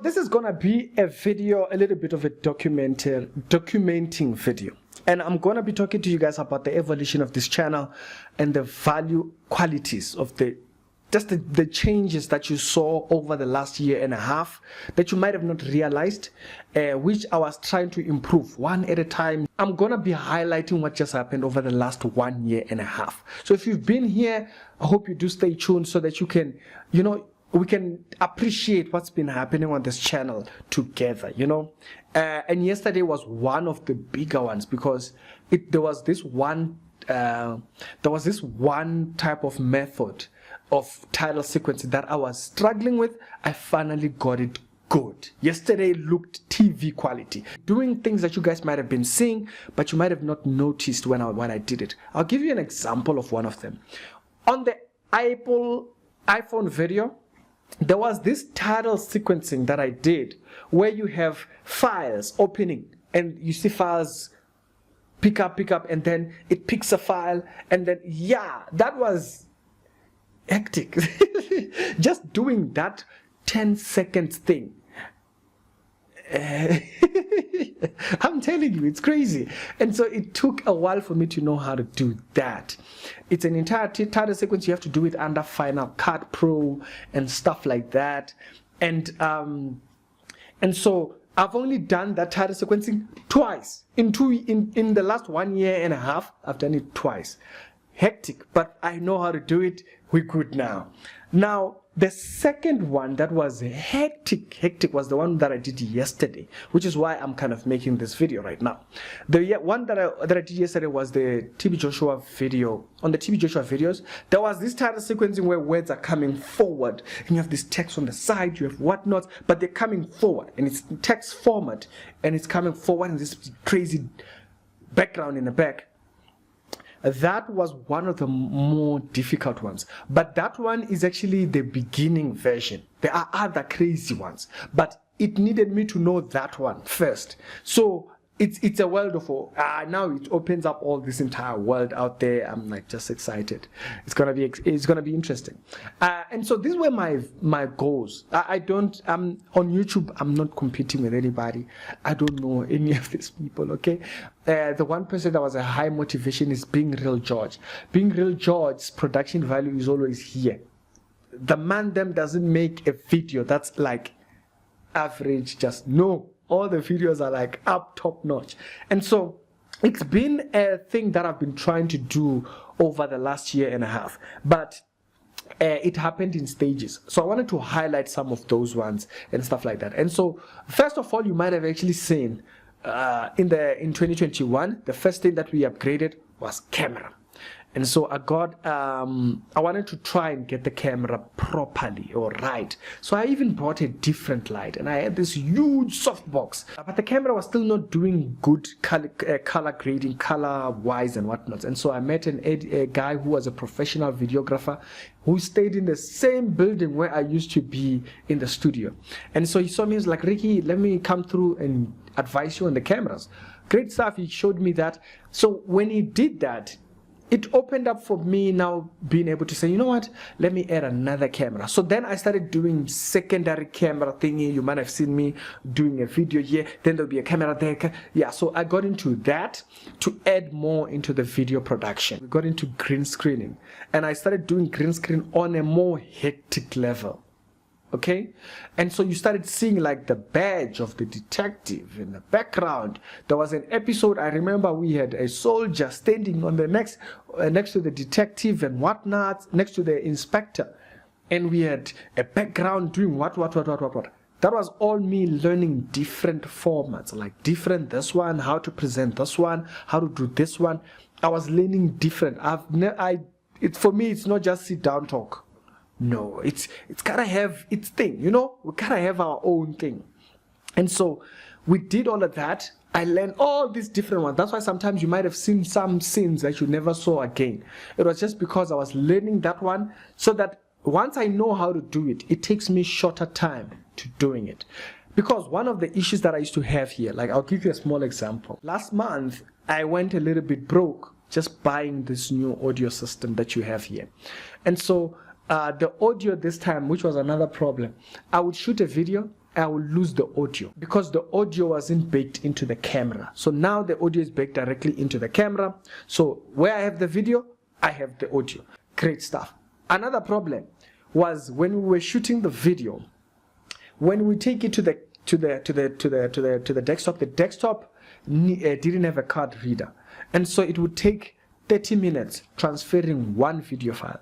This is gonna be a video, a little bit of a documenting video. And I'm gonna be talking to you guys about the evolution of this channel and the value qualities of the changes that you saw over the last year and a half that you might have not realized, which I was trying to improve one at a time. I'm gonna be highlighting what just happened over the last 1 year and a half. So if you've been here, I hope you do stay tuned so that you can, we can appreciate what's been happening on this channel together, and yesterday was one of the bigger ones because there was this one type of method of title sequencing that I was struggling with. I finally got it good. Yesterday looked TV quality, doing things that you guys might have been seeing but you might have not noticed when I did it. I'll give you an example of one of them. On the iPhone video, there was this title sequencing that I did where you have files opening and you see files pick up, and then it picks a file, and then that was hectic. Just doing that 10 seconds thing. I'm telling you, it's crazy. And so it took a while for me to know how to do that. It's an entire title sequence. You have to do it under Final Cut Pro and stuff like that. And so I've only done that title sequencing twice. In the last 1 year and a half, I've done it twice. Hectic, but I know how to do it. We're good now. Now, the second one that was hectic was the one that I did yesterday, which is why I'm kind of making this video right now. The one that I did yesterday was the TB Joshua video. On the TB Joshua videos, there was this title sequencing where words are coming forward, and you have this text on the side, you have whatnot, but they're coming forward, and it's text format, and it's coming forward in this crazy background in the back. That was one of the more difficult ones, but that one is actually the beginning version. There are other crazy ones, but it needed me to know that one first. So it's a world of now it opens up all this entire world out there. I'm like just excited. It's gonna be interesting. And so these were my goals. I'm on YouTube. I'm not competing with anybody. I don't know any of these people. Okay, the one person that was a high motivation is Being Real George. Being Real George's production value is always here. The man them doesn't make a video that's like average. Just no. All the videos are like up top notch. And so it's been a thing that I've been trying to do over the last year and a half, but it happened in stages. So I wanted to highlight some of those ones and stuff like that. And so first of all, you might have actually seen in 2021, the first thing that we upgraded was camera. And so I wanted to try and get the camera properly or right. So I even bought a different light, and I had this huge softbox. But the camera was still not doing good color grading, color-wise and whatnot. And so I met a guy who was a professional videographer who stayed in the same building where I used to be in the studio. And so he saw me, he was like, Ricky, let me come through and advise you on the cameras. Great stuff, he showed me that. So when he did that, it opened up for me now being able to say, you know what, let me add another camera. So then I started doing secondary camera thingy. You might have seen me doing a video here, then there'll be a camera there. Yeah, so I got into that to add more into the video production. We got into green screening, and I started doing green screen on a more hectic level. Okay, and so you started seeing like the badge of the detective in the background. There was an episode, I remember we had a soldier standing on the next to the detective and whatnot, next to the inspector, and we had a background doing what. That was all me learning different formats, like this one, how to present this one, how to do this one. I was learning different. For me, it's not just sit down talk. No, it's gotta have its thing, we gotta have our own thing. And so we did all of that. I learned all these different ones. That's why sometimes you might have seen some scenes that you never saw again. It was just because I was learning that one, so that once I know how to do it, it takes me shorter time to doing it. Because one of the issues that I used to have here, like I'll give you a small example. Last month, I went a little bit broke just buying this new audio system that you have here. And so the audio this time, which was another problem, I would shoot a video I will lose the audio because the audio wasn't baked into the camera. So now the audio is baked directly into the camera. So where I have the video, I have the audio. Great stuff. Another problem was when we were shooting the video, when we take it to the desktop, the desktop didn't have a card reader, and so it would take 30 minutes transferring one video file.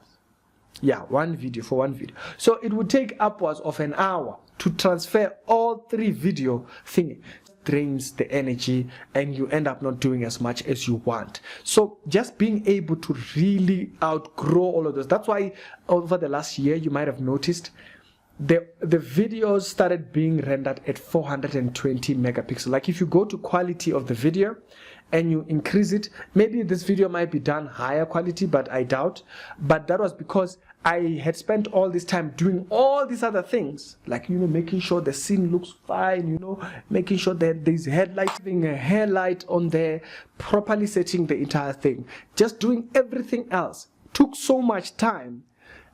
Yeah, one video for one video. So it would take upwards of an hour to transfer all 3 video things. Drains the energy and you end up not doing as much as you want. So just being able to really outgrow all of those. That's why over the last year you might have noticed the videos started being rendered at 420 megapixels. Like if you go to quality of the video and you increase it, maybe this video might be done higher quality, but I doubt. But that was because I had spent all this time doing all these other things, like, you know, making sure the scene looks fine, you know, making sure that there's headlight, having a hairlight on there, properly setting the entire thing. Just doing everything else took so much time,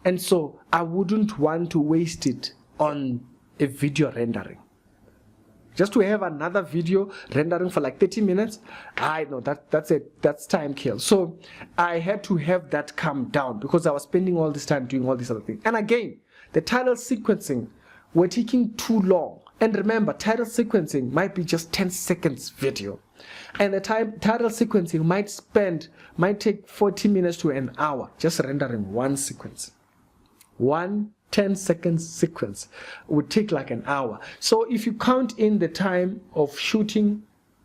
and so I wouldn't want to waste it on a video rendering. Just to have another video rendering for like 30 minutes, I know that's time kill. So I had to have that come down because I was spending all this time doing all these other things. And again, the title sequencing were taking too long. And remember, title sequencing might be just 10 seconds video. And the title sequencing might take 40 minutes to an hour just rendering one sequence. One 10-second sequence would take like an hour. So if you count in the time of shooting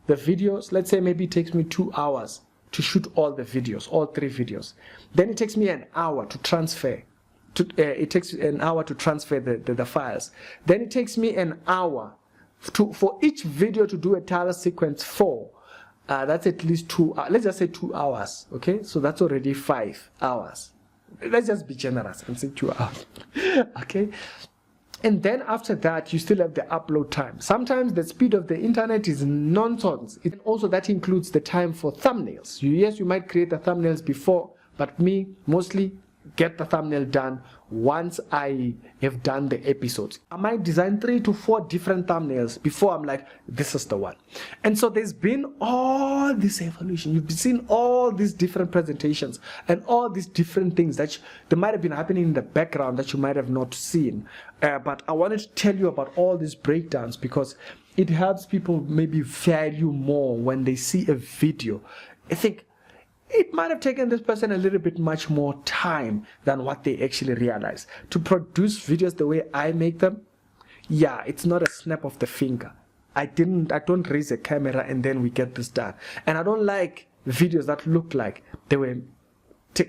the videos, let's say maybe it takes me 2 hours to shoot all the videos, all 3 videos. Then it takes me an hour to transfer. It takes an hour to transfer the files. Then it takes me an hour for each video to do a title sequence for. That's at least 2 hours. Let's just say 2 hours. Okay, so that's already 5 hours. Let's just be generous and say 2 hours. Okay, and then after that you still have the upload time. Sometimes the speed of the internet is nonsense. And also that includes the time for thumbnails. Yes, you might create the thumbnails before, but me mostly get the thumbnail done once I have done the episodes. I might design 3 to 4 different thumbnails before I'm like, this is the one. And so there's been all this evolution. You've seen all these different presentations and all these different things that might have been happening in the background that you might have not seen. But I wanted to tell you about all these breakdowns because it helps people maybe value more when they see a video. I think it might have taken this person a little bit much more time than what they actually realize. To produce videos the way I make them, yeah, it's not a snap of the finger. I don't raise a camera and then we get this done. And I don't like videos that look like they were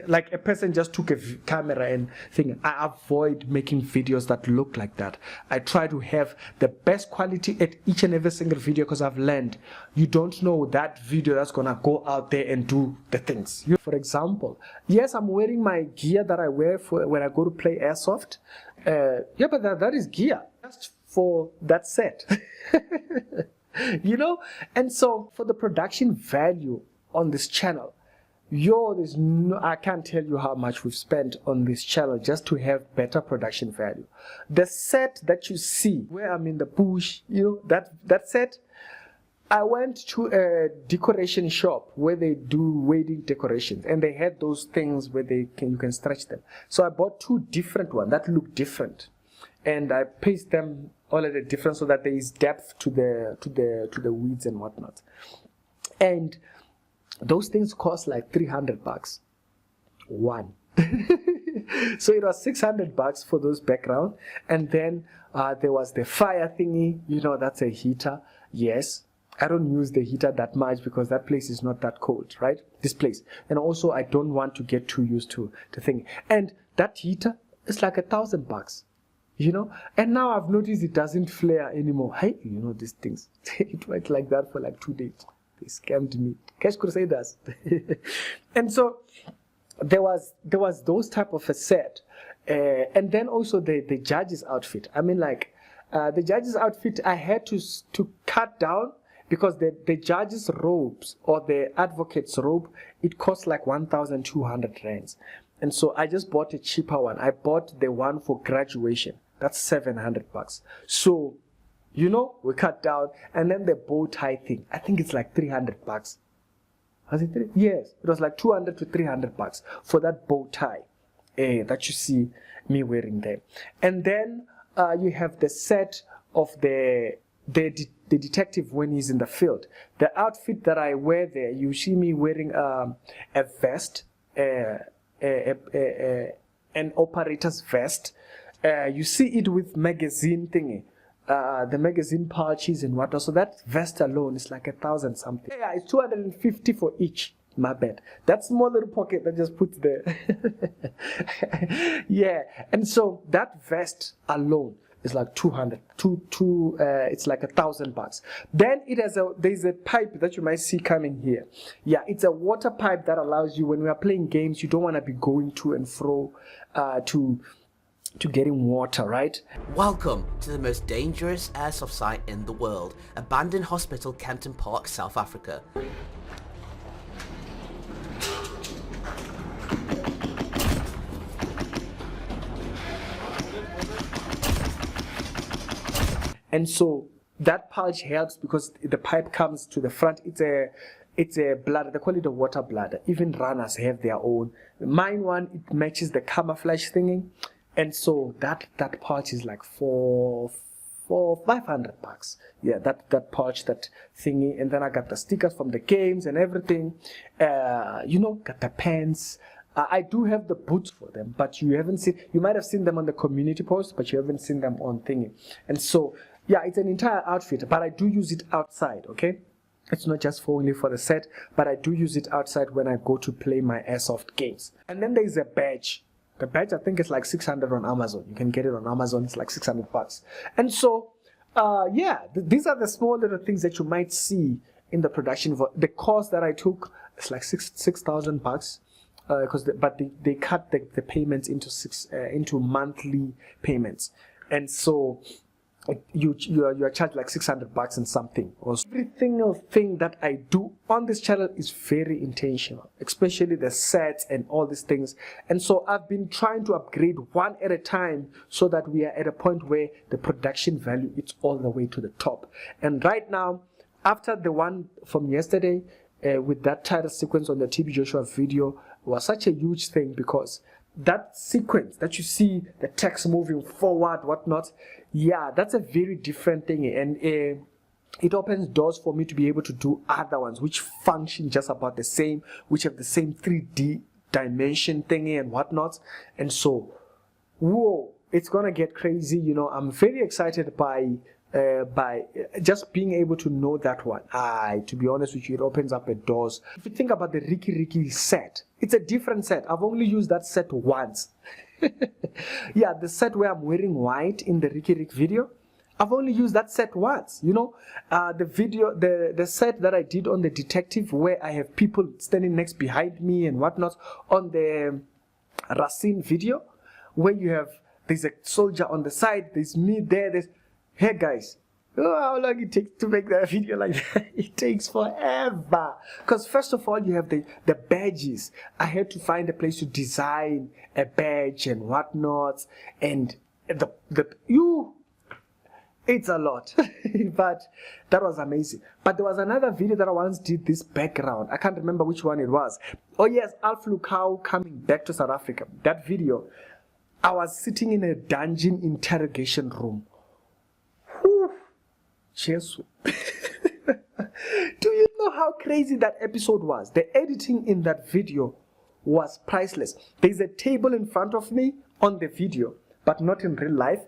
like a person just took a camera and thing. I avoid making videos that look like that. I try to have the best quality at each and every single video because I've learned you don't know that video that's gonna go out there and do the things. For example, yes, I'm wearing my gear that I wear for when I go to play airsoft. Yeah, but that is gear just for that set. You know, and so for the production value on this channel, I can't tell you how much we've spent on this channel just to have better production value. The set that you see where I'm in the bush, you know, that set, I went to a decoration shop where they do wedding decorations, and they had those things where you can stretch them. So I bought 2 different ones that look different, and I pasted them all at a different so that there is depth to the weeds and whatnot. And those things cost like $300 one. So it was $600 for those background, and then there was the fire thingy. You know, that's a heater. Yes, I don't use the heater that much because that place is not that cold, right? This place, and also I don't want to get too used to the thing. And that heater is like $1,000, you know. And now I've noticed it doesn't flare anymore. Hey, you know these things. It went like that for like 2 days. They scammed me. Cash Crusaders. And so there was those type of a set. And then also the judge's outfit. I mean, like the judge's outfit I had to cut down because the judge's robes or the advocate's robe, it costs like 1,200 rands. And so I just bought a cheaper one. I bought the one for graduation. That's $700. So You know, we cut down. And then the bow tie thing, I think it's like $300. Was it three? Yes, it was like 200 to 300 bucks for that bow tie that you see me wearing there. And then you have the set of the detective when he's in the field. The outfit that I wear there, you see me wearing a vest, an operator's vest. You see it with magazine thingy. The magazine pouches and whatnot. So that vest alone is like 1,000 something. Yeah, it's 250 for each. My bad. That small little pocket that just puts there. Yeah, and so that vest alone is like 200. It's like $1,000. Then there's a pipe that you might see coming here. Yeah, it's a water pipe that allows you, when we are playing games, you don't want to be going to and fro to getting water, right? Welcome to the most dangerous airsoft site in the world, Abandoned Hospital, Kempton Park, South Africa. And so that pouch helps because the pipe comes to the front. It's a bladder. They call it a water bladder. Even runners have their own. Mine one, it matches the camouflage thingy. And so that pouch is like $500. Yeah, that pouch, that thingy. And then I got the stickers from the games and everything. You know, got the pants. I do have the boots for them, but you might have seen them on the community post, but you haven't seen them on thingy. And so, yeah, it's an entire outfit, but I do use it outside, okay? It's not just only for the set, but I do use it outside when I go to play my airsoft games. And then there's a badge. The badge, I think it's like 600 on Amazon. You can get it on Amazon. It's like 600 bucks. And so, yeah, these are the small little things that you might see in the production. The course that I took is like 6,000 bucks. But they cut the payments into monthly payments, and so you are charged like 600 bucks and something. Every single thing that I do on this channel is very intentional, especially the sets and all these things. And so I've been trying to upgrade one at a time so that we are at a point where the production value is all the way to the top. And right now, after the one from yesterday with that title sequence on the TB Joshua video was such a huge thing, because that sequence that you see, the text moving forward, whatnot, yeah, that's a very different thing, and it opens doors for me to be able to do other ones which function just about the same, which have the same 3D dimension thingy and whatnot. And so, whoa, it's gonna get crazy. You know, I'm very excited by just being able to know that one. To be honest with you, it opens up doors. If you think about the Ricky set, it's a different set. I've only used that set once. Yeah, the set where I'm wearing white in the Ricky video, I've only used that set once. You know, the set that I did on the detective, where I have people standing next behind me and whatnot, on the Racine video, where there's a soldier on the side, there's me there, hey guys, how long it takes to make that video like that? It takes forever. Because first of all, you have the badges. I had to find a place to design a badge and whatnot, and it's a lot. But that was amazing. But there was another video that I once did this background. I can't remember which one it was. Oh yes, Alf Lukau coming back to South Africa. That video, I was sitting in a dungeon interrogation room. Jesus. Do you know how crazy that episode was? The editing in that video was priceless. There's a table in front of me on the video, but not in real life,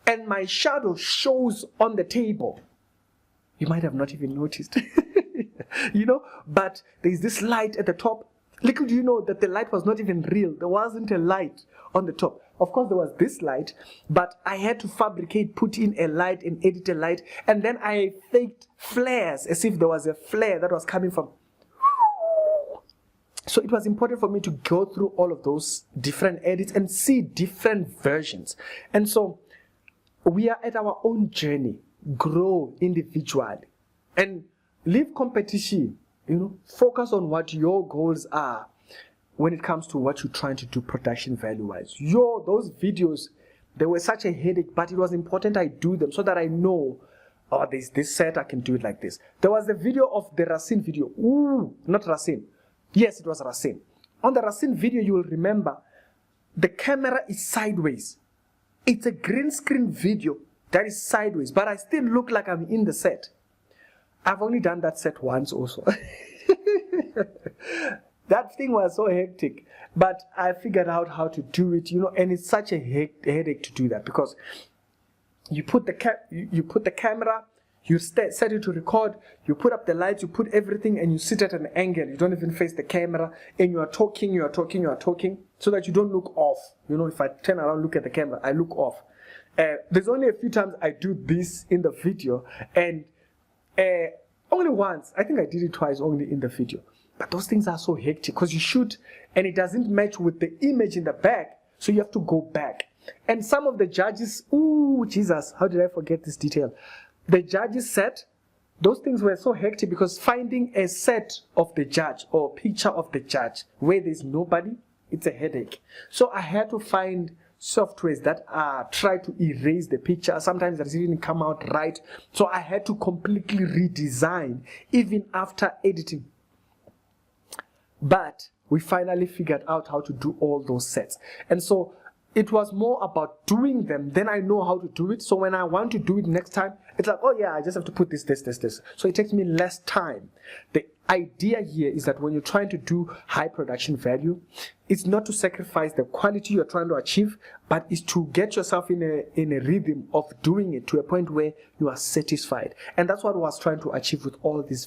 and my shadow shows on the table. You might have not even noticed. You know, but there's this light at the top. Little do you know that the light was not even real. There wasn't a light on the top. Of course, there was this light, but I had to put in a light and edit a light, and then I faked flares as if there was a flare that was coming from. So it was important for me to go through all of those different edits and see different versions. And so we are at our own journey, grow individually, and leave competition. You know, focus on what your goals are when it comes to what you're trying to do production value-wise. Those videos, they were such a headache, but it was important I do them so that I know oh, there's this set, I can do it like this. There was the video of the Racine video. Ooh, not Racine. Yes, it was Racine. On the Racine video, you will remember the camera is sideways. It's a green screen video that is sideways, but I still look like I'm in the set. I've only done that set once also. That thing was so hectic, but I figured out how to do it, and it's such a headache to do that, because you put the camera, you set it to record, you put up the lights, you put everything, and you sit at an angle. You don't even face the camera, and you are talking, so that you don't look off. If I turn around, look at the camera, I look off. There's only a few times I do this in the video, and only once. I think I did it twice only in the video. But those things are so hectic because you shoot and it doesn't match with the image in the back, so you have to go back. And some of the judges, ooh, Jesus, how did I forget this detail? The judges said those things were so hectic because finding a set of the judge or picture of the judge where there's nobody, it's a headache. So I had to find softwares that try to erase the picture. Sometimes it didn't come out right. So I had to completely redesign even after editing. But we finally figured out how to do all those sets. And so it was more about doing them, then I know how to do it. So when I want to do it next time, it's like, oh yeah, I just have to put this. So it takes me less time. The idea here is that when you're trying to do high production value, it's not to sacrifice the quality you're trying to achieve, but it's to get yourself in a rhythm of doing it to a point where you are satisfied. And that's what I was trying to achieve with all these